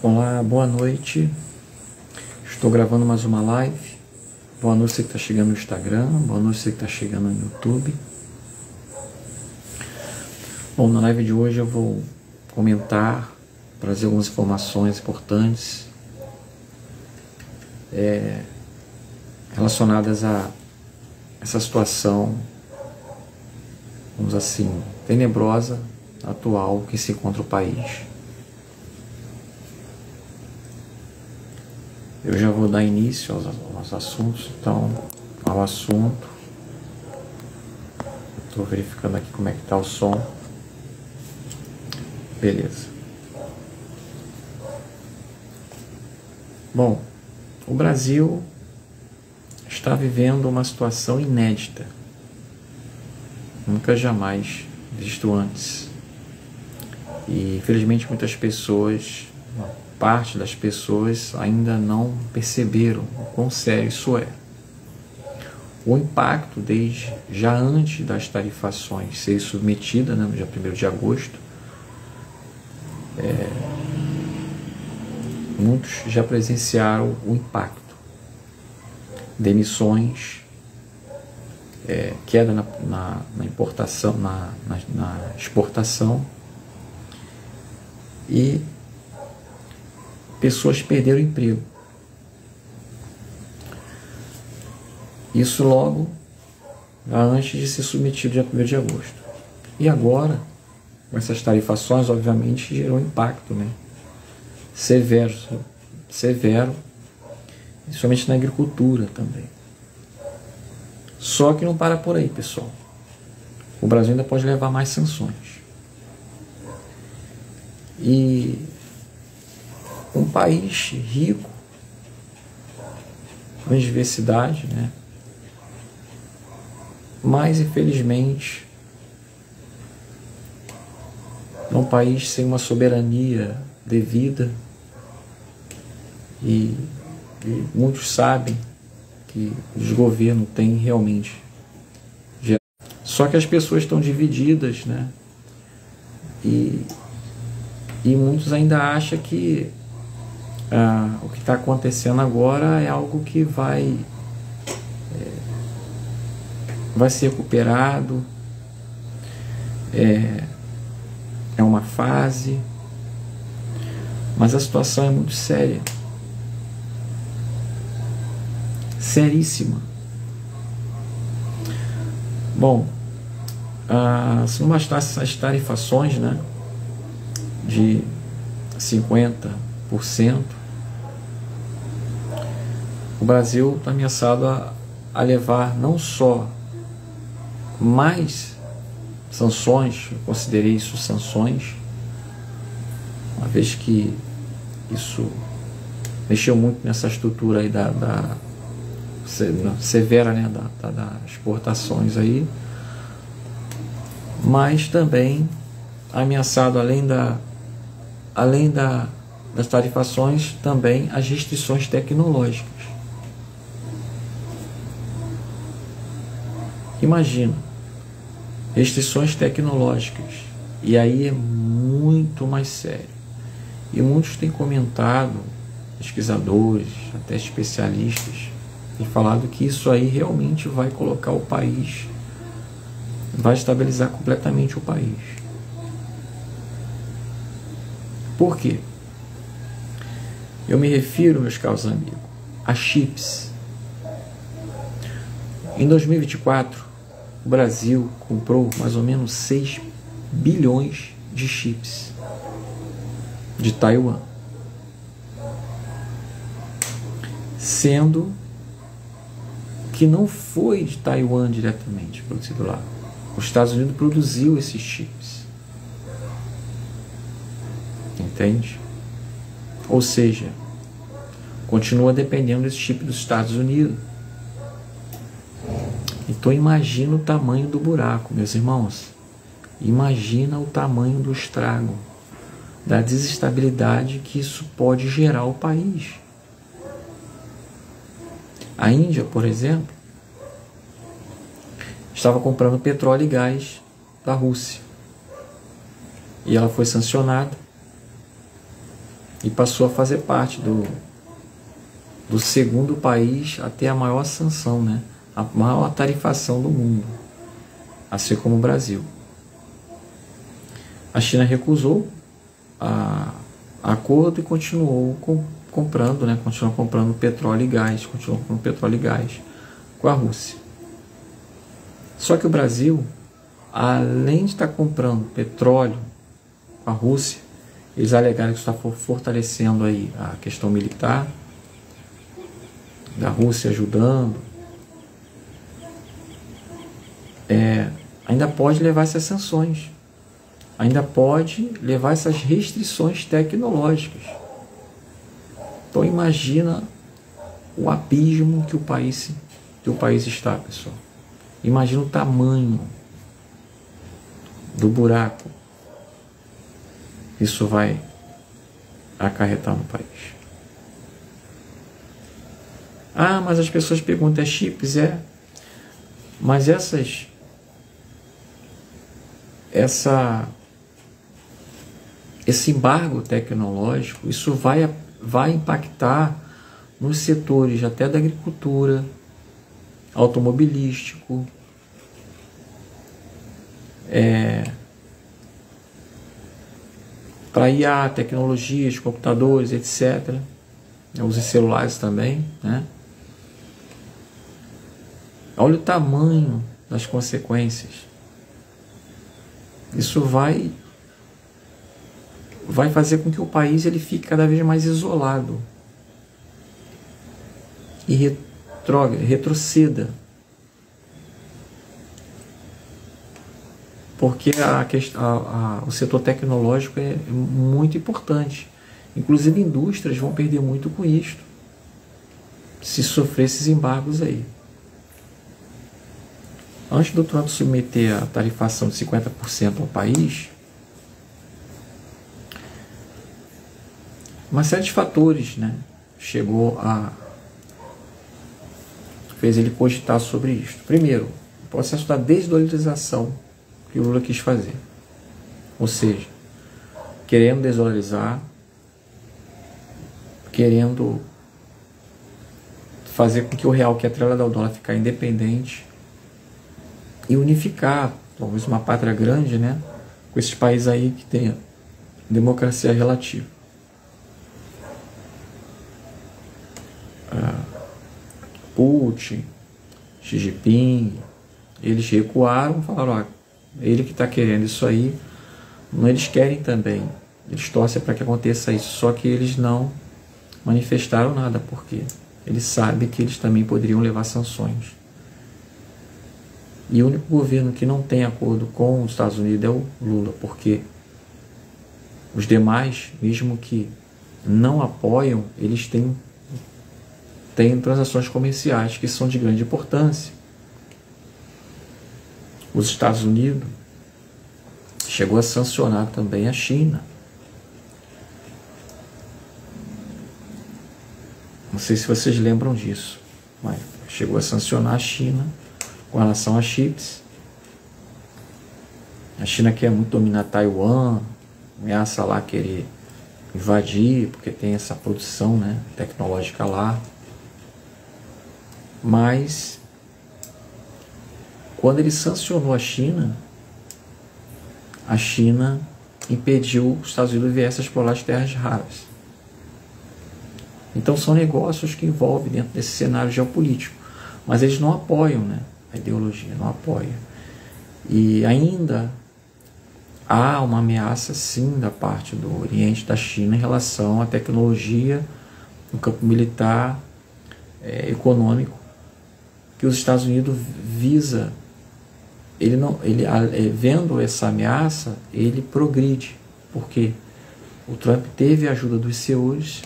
Olá, boa noite. Estou gravando mais uma live. Boa noite você que está chegando no Instagram, boa noite você que está chegando no YouTube. Bom, na live de hoje eu vou comentar, trazer algumas informações importantes relacionadas a essa situação, vamos assim, tenebrosa, atual que se encontra o país. Eu já vou dar início aos assuntos, então, ao assunto. Estou verificando aqui como é que está o som. Beleza. Bom, o Brasil está vivendo uma situação inédita, nunca jamais visto antes. E infelizmente muitas pessoas, parte das pessoas ainda não perceberam o quão sério isso é. O impacto desde já antes das tarifações serem submetidas, no dia 1º de agosto, muitos já presenciaram o impacto. Demissões, queda na importação, na exportação, e pessoas perderam o emprego. Isso logo antes de ser submetido dia 1º de agosto. E agora, com essas tarifações, obviamente, gerou impacto, severo, principalmente na agricultura também. Só que não para por aí, pessoal. O Brasil ainda pode levar mais sanções. E um país rico, com diversidade, mas infelizmente é um país sem uma soberania devida, e muitos sabem que o desgoverno tem realmente. Só que as pessoas estão divididas, e muitos ainda acham que o que está acontecendo agora é algo que vai ser recuperado, é uma fase, mas a situação é muito séria, seríssima. Bom, se não bastasse as tarifações, de 50%, o Brasil está ameaçado a levar não só mais sanções, eu considerei isso sanções, uma vez que isso mexeu muito nessa estrutura aí da severa, das exportações aí, mas também ameaçado, além das tarifações, também as restrições tecnológicas. Imagina, restrições tecnológicas, e aí é muito mais sério. E muitos têm comentado, pesquisadores, até especialistas, têm falado que isso aí realmente vai colocar o país, vai estabilizar completamente o país. Por quê? Eu me refiro, meus caros amigos, a chips. Em 2024, o Brasil comprou mais ou menos 6 bilhões de chips de Taiwan, sendo que não foi de Taiwan diretamente produzido lá. Os Estados Unidos produziu esses chips. Entende? Ou seja, continua dependendo desse chip dos Estados Unidos. Então imagina o tamanho do buraco, meus irmãos. Imagina o tamanho do estrago, da desestabilidade que isso pode gerar ao país. A Índia, por exemplo, estava comprando petróleo e gás da Rússia. E ela foi sancionada e passou a fazer parte do segundo país a ter a maior sanção, né? A maior tarifação do mundo, assim como o Brasil. A China recusou a acordo e continuou comprando, né? Continuou comprando petróleo e gás, com a Rússia. Só que o Brasil, além de estar comprando petróleo com a Rússia, eles alegaram que está fortalecendo aí a questão militar, da Rússia ajudando, ainda pode levar essas sanções, ainda pode levar essas restrições tecnológicas. Então imagina o abismo que o país está, pessoal. Imagina o tamanho do buraco que isso vai acarretar no país. Ah, mas as pessoas perguntam, é chips? Mas esse embargo tecnológico, isso vai impactar nos setores até da agricultura, automobilístico, para IA, tecnologias, computadores, etc. Os celulares também, né? Olha o tamanho das consequências. Isso vai fazer com que o país ele fique cada vez mais isolado e retroceda. Porque o setor tecnológico é muito importante. Inclusive indústrias vão perder muito com isto, se sofrer esses embargos aí. Antes do Trump submeter a tarifação de 50% ao país, uma série de fatores, né, fez ele cogitar sobre isso. Primeiro, o processo da desdolarização que o Lula quis fazer. Ou seja, querendo desdolarizar, querendo fazer com que o real, que é atrelado ao dólar, ficar independente e unificar, talvez uma pátria grande, né, com esses países aí que tem democracia relativa. Putin, Xi Jinping, eles recuaram, falaram, ele que está querendo isso aí, eles querem também, eles torcem para que aconteça isso, só que eles não manifestaram nada, porque eles sabem que eles também poderiam levar sanções. E o único governo que não tem acordo com os Estados Unidos é o Lula, porque os demais, mesmo que não apoiam, eles têm transações comerciais que são de grande importância. Os Estados Unidos chegou a sancionar também a China. Não sei se vocês lembram disso, mas chegou a sancionar a China com relação a chips. A China quer muito dominar Taiwan, ameaça lá querer invadir, porque tem essa produção, né, tecnológica lá. Mas quando ele sancionou a China impediu os Estados Unidos viessem a explorar as terras raras. Então são negócios que envolvem dentro desse cenário geopolítico, mas eles não apoiam, né, a ideologia, não apoia. E ainda há uma ameaça sim da parte do Oriente, da China, em relação à tecnologia no campo militar, econômico, que os Estados Unidos visa. Vendo essa ameaça, ele progride, porque o Trump teve a ajuda dos senhores,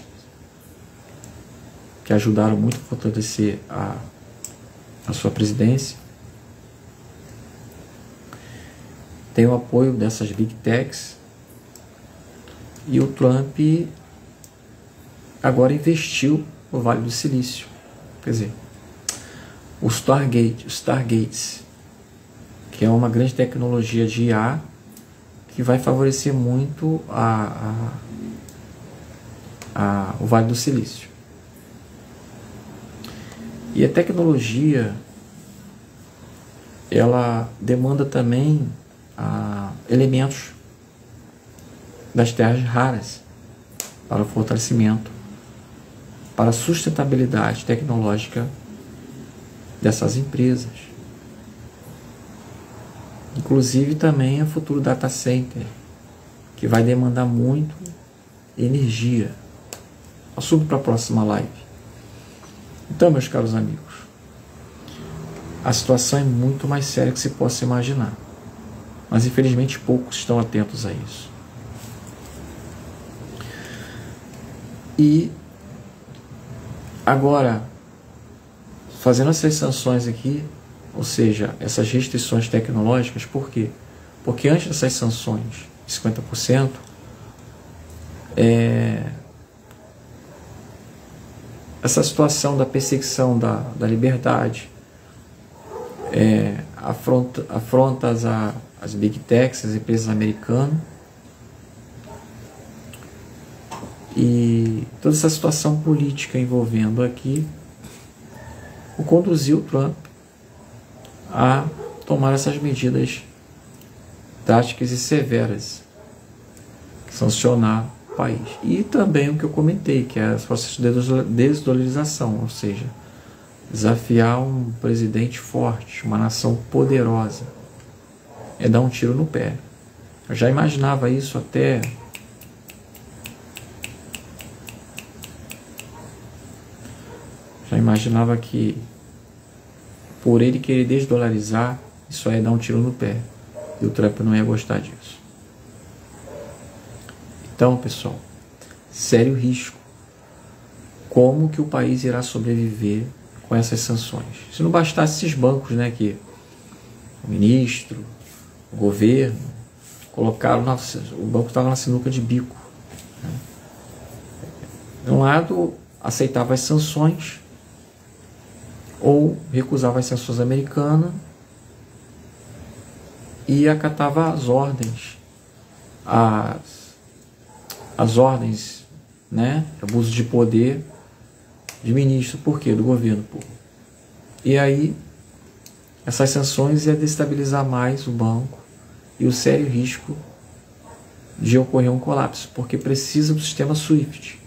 que ajudaram muito a fortalecer a sua presidência. Tem o apoio dessas Big Techs, e o Trump agora investiu no Vale do Silício, quer dizer, os Stargates, que é uma grande tecnologia de IA que vai favorecer muito o Vale do Silício. E a tecnologia, ela demanda também elementos das terras raras para o fortalecimento, para a sustentabilidade tecnológica dessas empresas. Inclusive também o futuro data center, que vai demandar muito energia. Assunto para a próxima live. Então, meus caros amigos, a situação é muito mais séria que se possa imaginar, mas infelizmente poucos estão atentos a isso. E agora, fazendo essas sanções aqui, ou seja, essas restrições tecnológicas, por quê? Porque antes dessas sanções de 50%, essa situação da perseguição da liberdade, afrontas às big techs, às empresas americanas, e toda essa situação política envolvendo aqui o conduziu o Trump a tomar essas medidas drásticas e severas, sancionar o país. E também o que eu comentei, que é o processo de desdolarização, ou seja, desafiar um presidente forte, uma nação poderosa, é dar um tiro no pé. Eu já imaginava isso até imaginava que por ele querer desdolarizar, isso aí é dar um tiro no pé. E o Trump não ia gostar disso. Então, pessoal, sério risco. Como que o país irá sobreviver com essas sanções? Se não bastasse esses bancos, né, que o ministro, o governo, colocaram, o banco estava na sinuca de bico. De um lado, aceitava as sanções, ou recusava as sanções americanas e acatava as ordens, as ordens, né, abuso de poder de ministro, por quê? Do governo. E aí, essas sanções iam destabilizar mais o banco e o sério risco de ocorrer um colapso, porque precisa do sistema SWIFT.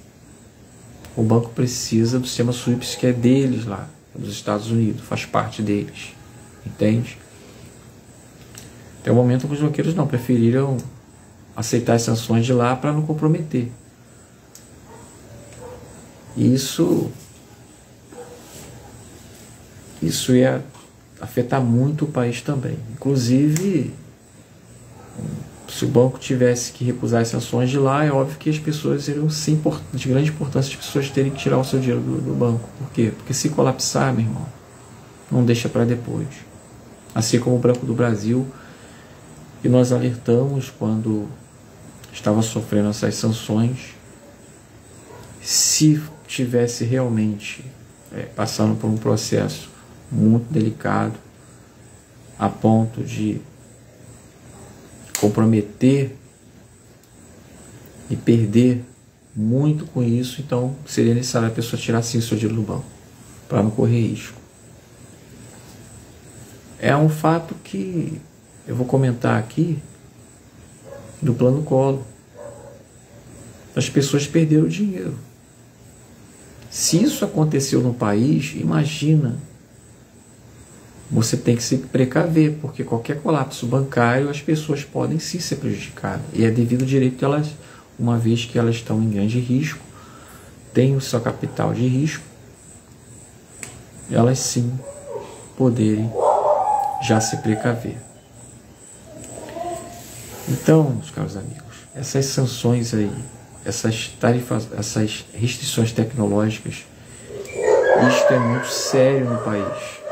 O banco precisa do sistema SWIFT, que é deles lá, dos Estados Unidos, faz parte deles, entende? Tem um momento que os banqueiros não preferiram aceitar as sanções de lá para não comprometer. E isso ia afetar muito o país também. Inclusive, se o banco tivesse que recusar as sanções de lá, é óbvio que as pessoas iriam, sim, de grande importância, as pessoas terem que tirar o seu dinheiro do banco. Por quê? Porque se colapsar, meu irmão, não deixa para depois. Assim como o Banco do Brasil, que nós alertamos quando estava sofrendo essas sanções, se tivesse realmente passando por um processo muito delicado, a ponto de comprometer e perder muito com isso, então seria necessário a pessoa tirar sim o seu dinheiro do banco, para não correr risco. É um fato que eu vou comentar aqui do plano Collor. As pessoas perderam dinheiro. Se isso aconteceu no país, imagina. Você tem que se precaver, porque qualquer colapso bancário as pessoas podem sim ser prejudicadas. E é devido ao direito delas, uma vez que elas estão em grande risco, têm o seu capital de risco, elas sim poderem já se precaver. Então, meus caros amigos, essas sanções aí, essas tarifas, essas restrições tecnológicas, isto é muito sério no país.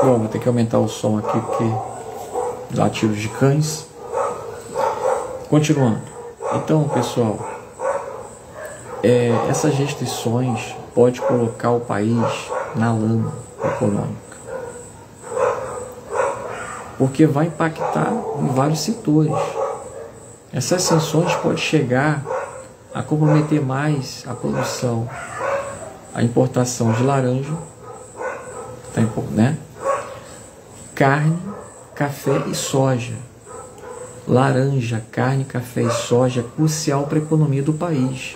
Bom, vou ter que aumentar o som aqui porque latidos de cães. Continuando. Então, pessoal, essas restrições podem colocar o país na lama econômica, porque vai impactar em vários setores. Essas sanções podem chegar a comprometer mais a produção, a importação de laranja, né? Carne, café e soja. Laranja, carne, café e soja é crucial para a economia do país.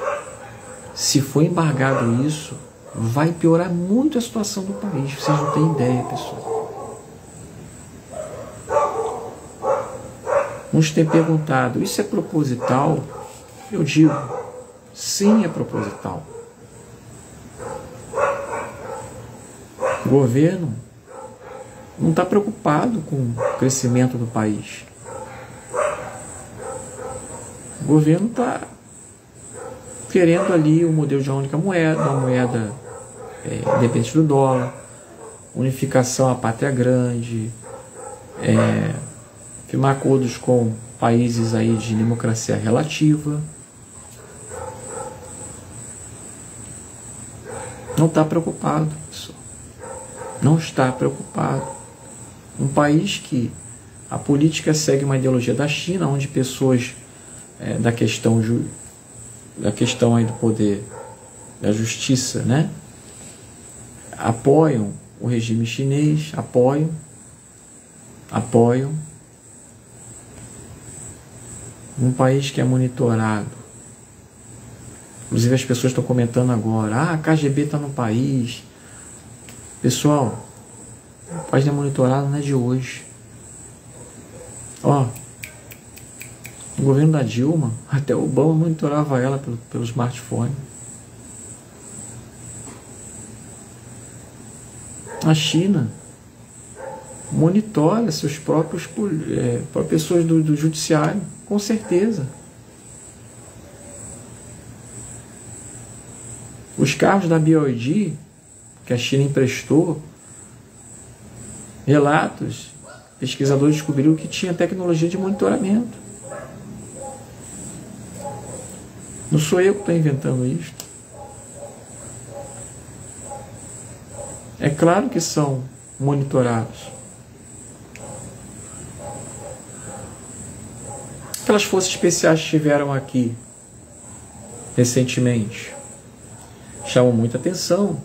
Se for embargado isso, vai piorar muito a situação do país. Vocês não têm ideia, pessoal. Uns têm perguntado, isso é proposital? Eu digo, sim, é proposital. O governo não está preocupado com o crescimento do país. O governo está querendo ali o modelo de uma única moeda, uma moeda independente do dólar, unificação à pátria grande, firmar acordos com países aí de democracia relativa. Não está preocupado, pessoal. Não está preocupado. Um país que a política segue uma ideologia da China, onde pessoas da questão aí do poder, da justiça, né, apoiam o regime chinês, apoiam. Um país que é monitorado. Inclusive as pessoas estão comentando agora, a KGB está no país. Pessoal, o país não é monitorado, não é de hoje. O governo da Dilma, até o Obama monitorava ela pelo smartphone. A China monitora seus próprias pessoas do judiciário, com certeza. Os carros da BYD, que a China emprestou, relatos, pesquisadores descobriram que tinha tecnologia de monitoramento. Não sou eu que estou inventando isso. É claro que são monitorados. Aquelas forças especiais que estiveram aqui recentemente chamam muita atenção.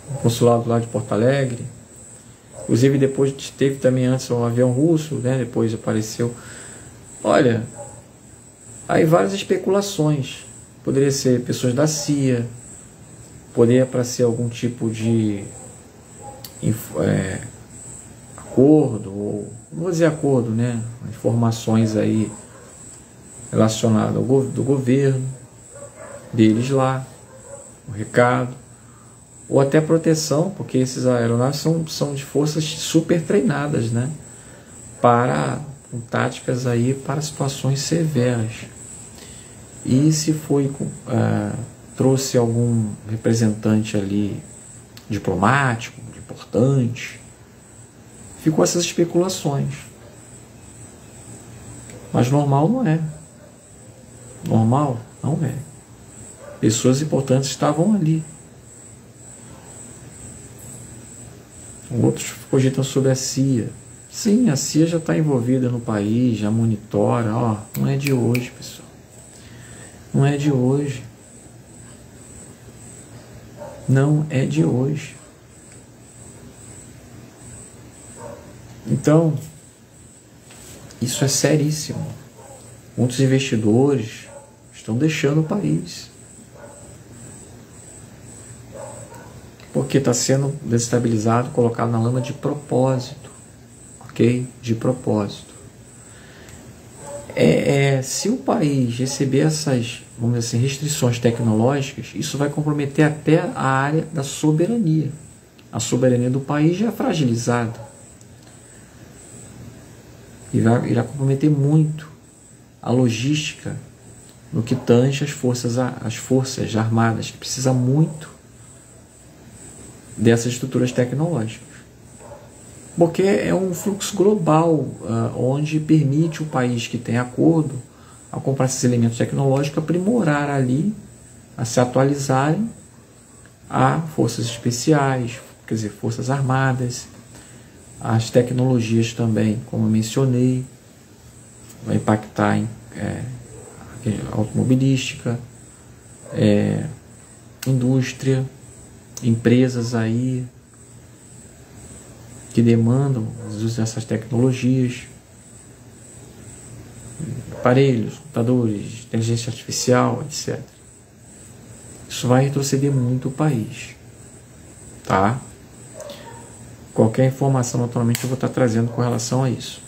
O consulado lá de Porto Alegre. Inclusive depois teve também antes um avião russo, né? Depois apareceu. Olha, aí várias especulações. Poderia ser pessoas da CIA, poderia para ser algum tipo de acordo, ou não vou dizer acordo, né? Informações aí relacionadas do governo deles lá, o recado, ou até proteção, porque esses aeronaves são de forças super treinadas, né? Com táticas aí para situações severas. E se trouxe algum representante ali diplomático, importante, ficou essas especulações. Mas normal não é. Normal não é. Pessoas importantes estavam ali. Outros cogitam sobre a CIA. Sim, a CIA já está envolvida no país, já monitora. Não é de hoje, pessoal. Não é de hoje. Não é de hoje. Então, isso é seríssimo. Muitos investidores estão deixando o país. Porque está sendo desestabilizado, colocado na lama de propósito. Ok? De propósito. Se o país receber essas, vamos dizer assim, restrições tecnológicas, isso vai comprometer até a área da soberania. A soberania do país já é fragilizada. E irá comprometer muito a logística no que tange as forças armadas, que precisa muito dessas estruturas tecnológicas. Porque é um fluxo global, onde permite o país que tem acordo ao comprar esses elementos tecnológicos, aprimorar ali, a se atualizarem a forças especiais, quer dizer, forças armadas, as tecnologias também, como eu mencionei, vai impactar em automobilística, indústria, empresas aí que demandam essas tecnologias, aparelhos, computadores, inteligência artificial, etc. Isso vai retroceder muito o país, tá? Qualquer informação, naturalmente, eu vou estar trazendo com relação a isso.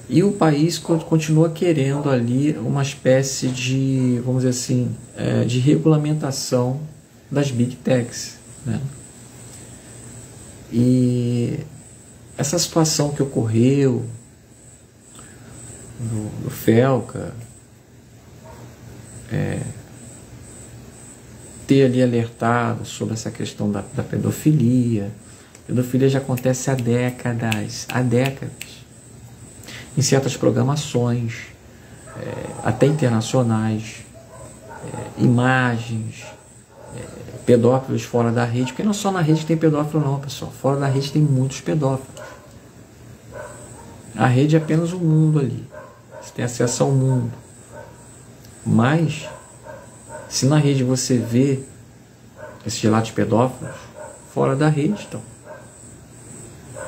E o país continua querendo ali uma espécie de, vamos dizer assim, de regulamentação das Big Techs, né? E essa situação que ocorreu no Felca, ter ali alertado sobre essa questão da pedofilia. Pedofilia já acontece há décadas, em certas programações, até internacionais, imagens, pedófilos fora da rede, porque não só na rede tem pedófilo não, pessoal, fora da rede tem muitos pedófilos. A rede é apenas um mundo ali, você tem acesso ao mundo, mas se na rede você vê esses relatos pedófilos, fora da rede estão.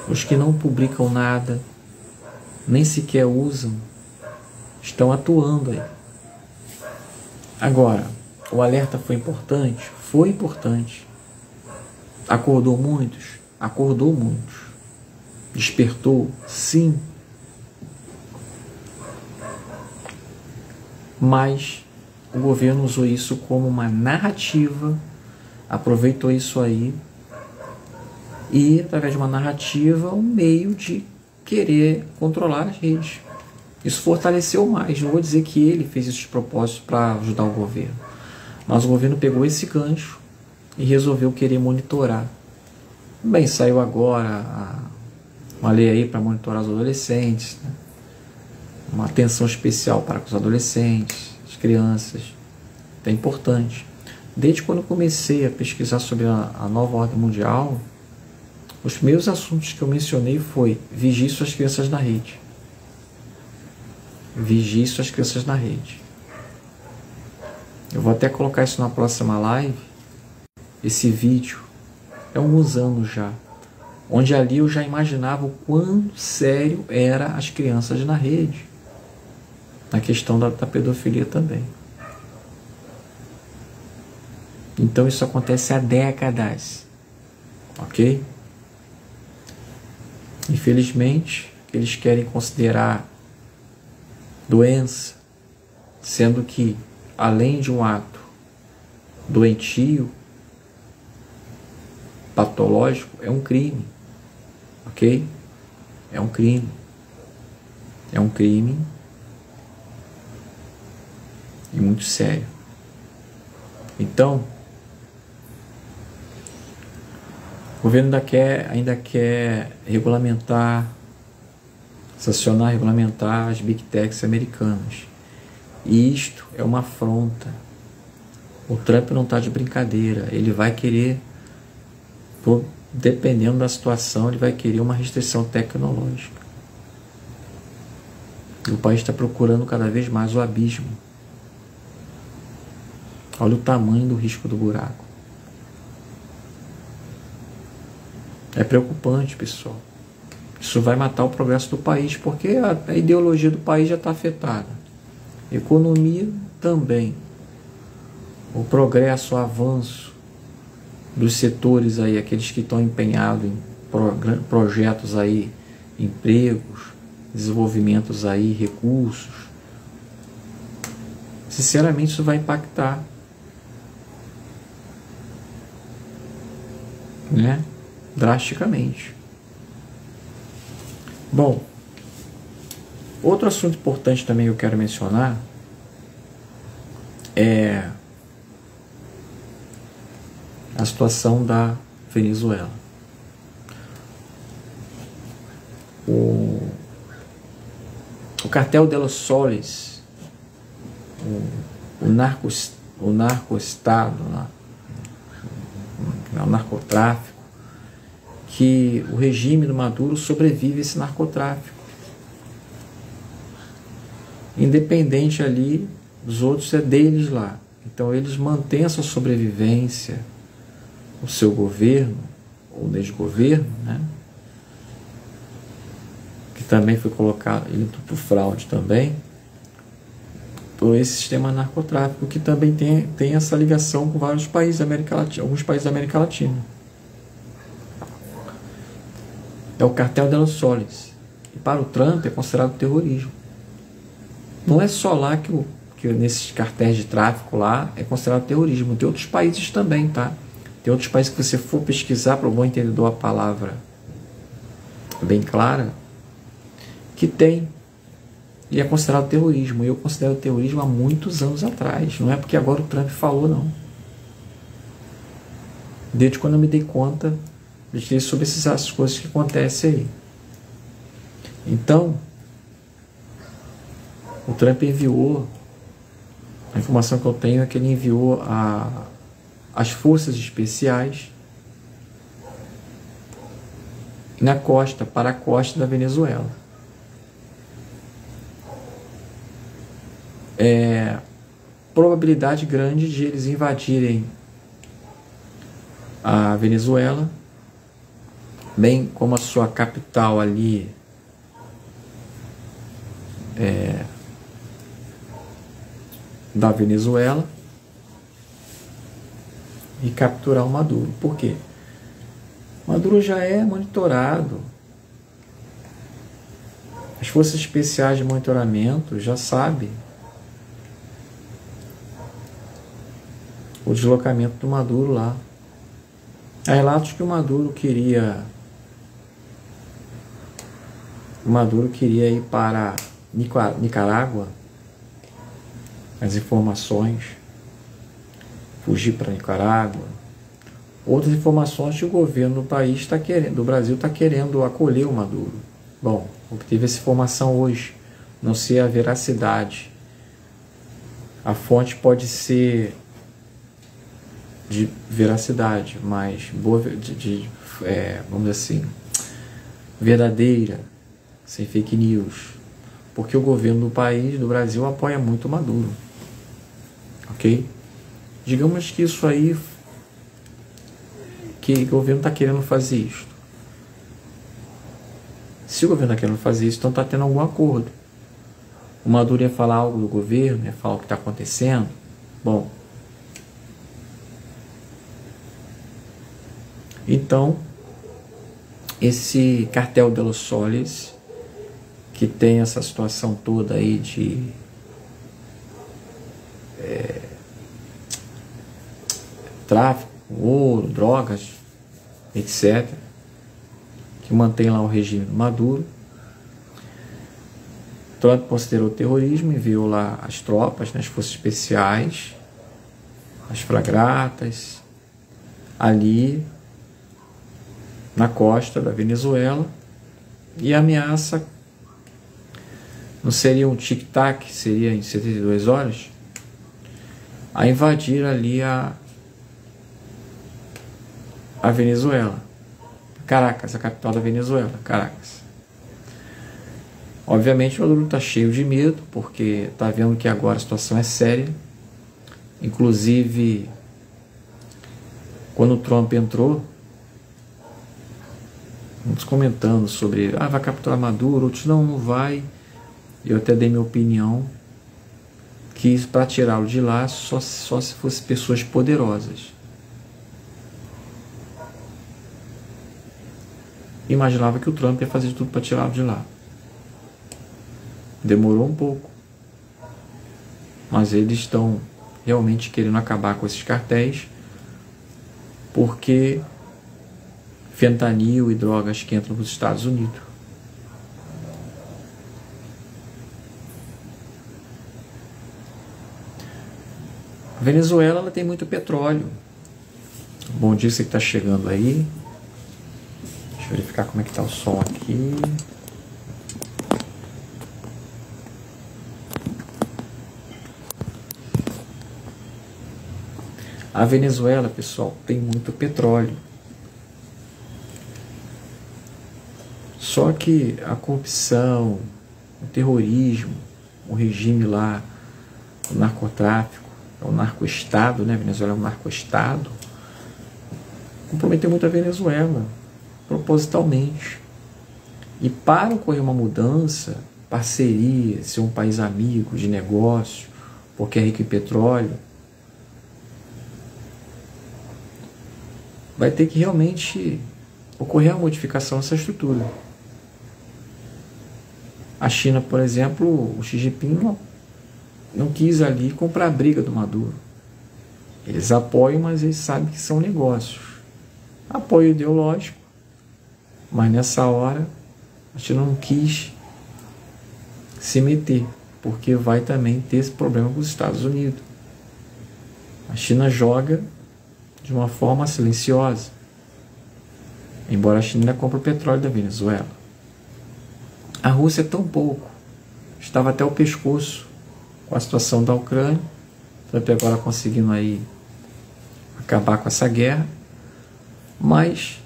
Os que não publicam nada, nem sequer usam, estão atuando aí. Agora, o alerta foi importante? Foi importante. Acordou muitos? Acordou muitos. Despertou? Sim. Mas o governo usou isso como uma narrativa, aproveitou isso aí e, através de uma narrativa, um meio de querer controlar as redes. Isso fortaleceu mais. Não vou dizer que ele fez isso de propósito para ajudar o governo, mas o governo pegou esse gancho e resolveu querer monitorar. Bem, saiu agora uma lei aí para monitorar os adolescentes, né? Uma atenção especial para os adolescentes, as crianças. É importante. Desde quando eu comecei a pesquisar sobre a nova ordem mundial, os primeiros assuntos que eu mencionei foi: vigie suas crianças na rede. Vigie suas crianças na rede. Eu vou até colocar isso na próxima live. Esse vídeo é alguns anos já, onde ali eu já imaginava o quão sério era as crianças na rede, na questão da pedofilia também. Então isso acontece há décadas, ok? Infelizmente, eles querem considerar doença, sendo que, além de um ato doentio, patológico, é um crime, ok? É um crime. É um crime e muito sério. Então, o governo ainda quer regulamentar, sancionar, regulamentar as Big Techs americanas. E isto é uma afronta. O Trump não está de brincadeira. Ele vai querer, dependendo da situação, ele vai querer uma restrição tecnológica. E o país está procurando cada vez mais o abismo. Olha o tamanho do risco do buraco. É preocupante, pessoal. Isso vai matar o progresso do país, porque a ideologia do país já está afetada. Economia também. O progresso, o avanço dos setores aí, aqueles que estão empenhados em projetos aí, empregos, desenvolvimentos aí, recursos. Sinceramente, isso vai impactar, né? Drasticamente. Bom, outro assunto importante também que eu quero mencionar é a situação da Venezuela. o Cartel de los Soles, o narco-estado, o narcotráfico, que o regime do Maduro sobrevive a esse narcotráfico. Independente ali dos outros, é deles lá. Então eles mantêm essa sobrevivência, o seu governo, ou desgoverno, né? Que também foi colocado, ele entrou por fraude também, por esse sistema narcotráfico, que também tem essa ligação com vários países da América Latina, alguns países da América Latina. É o Cartel de los Soles. E para o Trump é considerado terrorismo. Não é só lá que nesses cartéis de tráfico lá é considerado terrorismo. Tem outros países também, tá? Tem outros países que você for pesquisar, para o bom entendedor a palavra bem clara, que tem. E é considerado terrorismo. Eu considero terrorismo há muitos anos atrás. Não é porque agora o Trump falou, não. Desde quando eu me dei conta sobre essas coisas que acontecem aí. Então, o Trump enviou, a informação que eu tenho é que ele enviou as forças especiais para a costa da Venezuela. Probabilidade grande de eles invadirem a Venezuela, bem como a sua capital ali, da Venezuela, e capturar o Maduro. Por quê? Maduro já é monitorado. As forças especiais de monitoramento já sabem o deslocamento do Maduro lá. Há relatos que o Maduro queria ir para Nicarágua. As informações, fugir para Nicarágua. Outras informações que o governo do Brasil está querendo acolher o Maduro. Bom, obtive essa informação hoje. Não sei a veracidade. A fonte pode ser de veracidade, mas vamos dizer assim, verdadeira, sem fake news, porque o governo do Brasil apoia muito o Maduro, ok? Digamos que isso aí, que o governo está querendo fazer isso. Se o governo está querendo fazer isso, então está tendo algum acordo. O Maduro ia falar algo do governo, ia falar o que está acontecendo. Bom, então, esse Cartel de los Soles, que tem essa situação toda aí de tráfico, ouro, drogas, etc., que mantém lá o regime do Maduro. Trump considerou terrorismo, enviou lá as tropas, né, as forças especiais, as fragatas, ali na costa da Venezuela, e ameaça, não seria um tic-tac, seria em 72 horas, a invadir ali a Venezuela, Caracas, a capital da Venezuela, Caracas. Obviamente o Maduro está cheio de medo, porque está vendo que agora a situação é séria. Inclusive, quando o Trump entrou, muitos comentando sobre, vai capturar Maduro, outros não vai. Eu até dei minha opinião, que para tirá-lo de lá só se fosse pessoas poderosas. Imaginava que o Trump ia fazer de tudo para tirá-lo de lá. Demorou um pouco, mas eles estão realmente querendo acabar com esses cartéis, porque fentanil e drogas que entram nos Estados Unidos. A Venezuela, ela tem muito petróleo. Bom dia, você que está chegando aí. Deixa eu verificar como é que está o som aqui. A Venezuela, pessoal, tem muito petróleo. Só que a corrupção, o terrorismo, o regime lá, o narcotráfico, é um narcoestado, né? A Venezuela é um narcoestado, comprometeu muito a Venezuela, propositalmente. E para ocorrer uma mudança, parceria, ser um país amigo, de negócio, porque é rico em petróleo, vai ter que realmente ocorrer uma modificação nessa estrutura. A China, por exemplo, o Xi Jinping não quis ali comprar a briga do Maduro. Eles apoiam, mas eles sabem que são negócios. Apoio ideológico, mas nessa hora a China não quis se meter, porque vai também ter esse problema com os Estados Unidos. A China joga de uma forma silenciosa, embora a China ainda compre o petróleo da Venezuela. A Rússia tão pouco, estava até o pescoço com a situação da Ucrânia, até agora conseguindo aí acabar com essa guerra, mas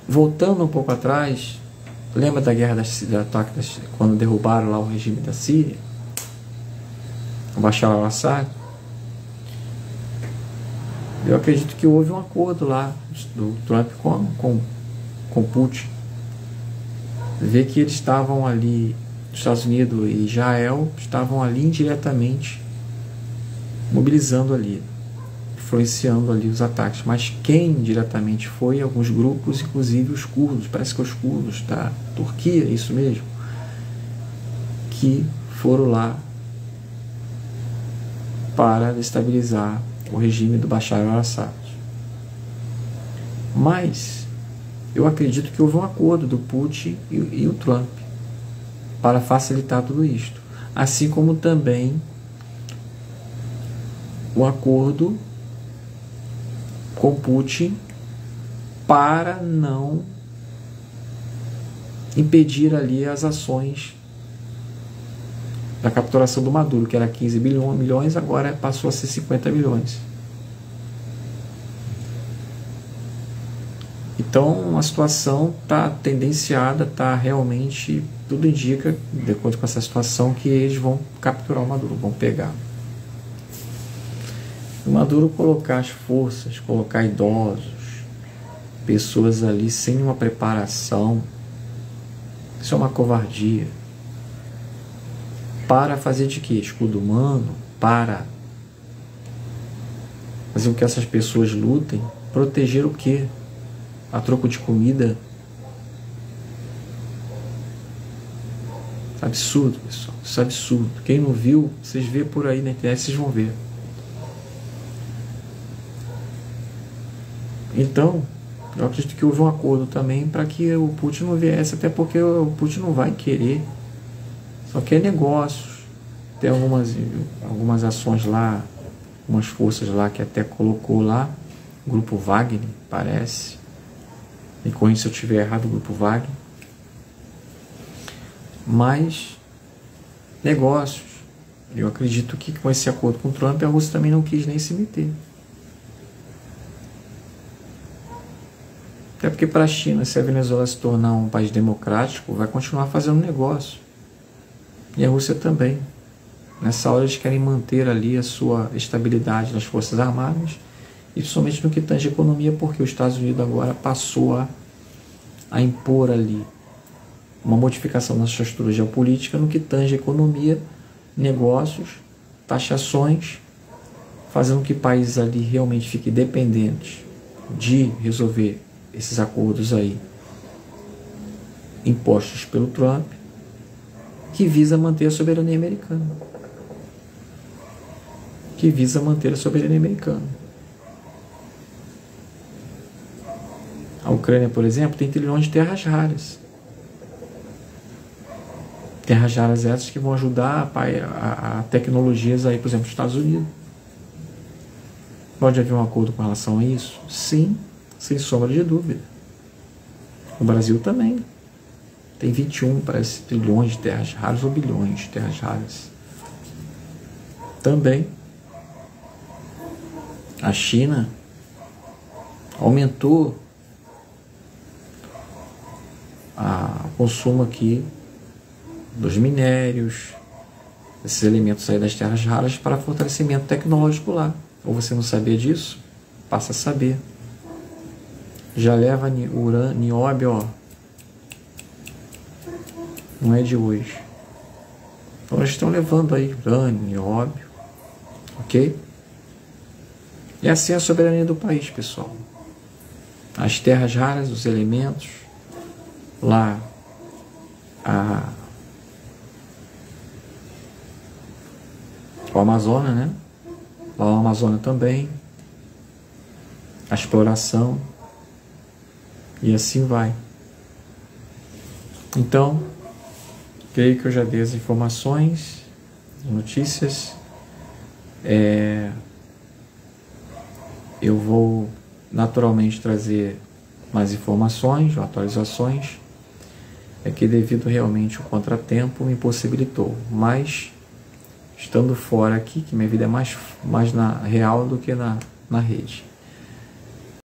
voltando um pouco atrás, lembra da guerra da ataque quando derrubaram lá o regime da Síria, o Bashar al-Assad? Eu acredito que houve um acordo lá do Trump com Putin. Vê que eles estavam ali, os Estados Unidos e Israel estavam ali indiretamente mobilizando ali, influenciando ali os ataques. Mas quem diretamente foi? Alguns grupos, inclusive os curdos, parece que os curdos da Turquia, isso mesmo, que foram lá para destabilizar o regime do Bashar al-Assad. Mas eu acredito que houve um acordo do Putin e o Trump para facilitar tudo isto. Assim como também o acordo com Putin para não impedir ali as ações da capturação do Maduro, que era 15 milhões, agora passou a ser 50 milhões. Então a situação está tendenciada, está realmente, tudo indica, de acordo com essa situação, que eles vão capturar o Maduro, vão pegar. O Maduro colocar as forças, colocar idosos, pessoas ali sem uma preparação, isso é uma covardia. Para fazer de quê? Escudo humano? Para fazer com que essas pessoas lutem? Proteger o quê? A troco de comida? Isso é absurdo, pessoal. Isso é absurdo. Quem não viu, vocês vê por aí na internet, vocês vão ver. Então, eu acredito que houve um acordo também para que o Putin não viesse, até porque o Putin não vai querer. Só que é negócios. Tem algumas ações lá, algumas forças lá que até colocou lá, o Grupo Wagner, parece. Me corrija se eu estiver errado, o Grupo Wagner. Mas, negócios. Eu acredito que com esse acordo com o Trump, a Rússia também não quis nem se meter. Até porque para a China, se a Venezuela se tornar um país democrático, vai continuar fazendo negócio. E a Rússia também. Nessa hora eles querem manter ali a sua estabilidade nas Forças Armadas, e somente no que tange a economia, porque os Estados Unidos agora passou a impor ali uma modificação na sua estrutura geopolítica no que tange a economia, negócios, taxações, fazendo que países ali realmente fiquem dependentes de resolver esses acordos aí impostos pelo Trump, que visa manter a soberania americana. A Ucrânia, por exemplo, tem trilhões de terras raras. Terras raras essas que vão ajudar a tecnologias aí, por exemplo, dos Estados Unidos. Pode haver um acordo com relação a isso? Sim, sem sombra de dúvida. O Brasil também. Tem 21, parece, trilhões de terras raras ou bilhões de terras raras. Também. A China aumentou o consumo aqui dos minérios, esses elementos aí das terras raras para fortalecimento tecnológico lá. Ou você não sabia disso? Passa a saber. Já leva urânio, nióbio, ó. Não é de hoje. Então eles estão levando aí urânio, nióbio, ok? E assim é a soberania do país, pessoal. As terras raras, os elementos, lá o Amazonas, né? Lá o Amazonas também, a exploração, e assim vai. Então, creio que eu já dei as informações, notícias. Eu vou naturalmente trazer mais informações, atualizações. É que devido realmente ao contratempo me impossibilitou. Mas, estando fora aqui, que minha vida é mais na real do que na rede.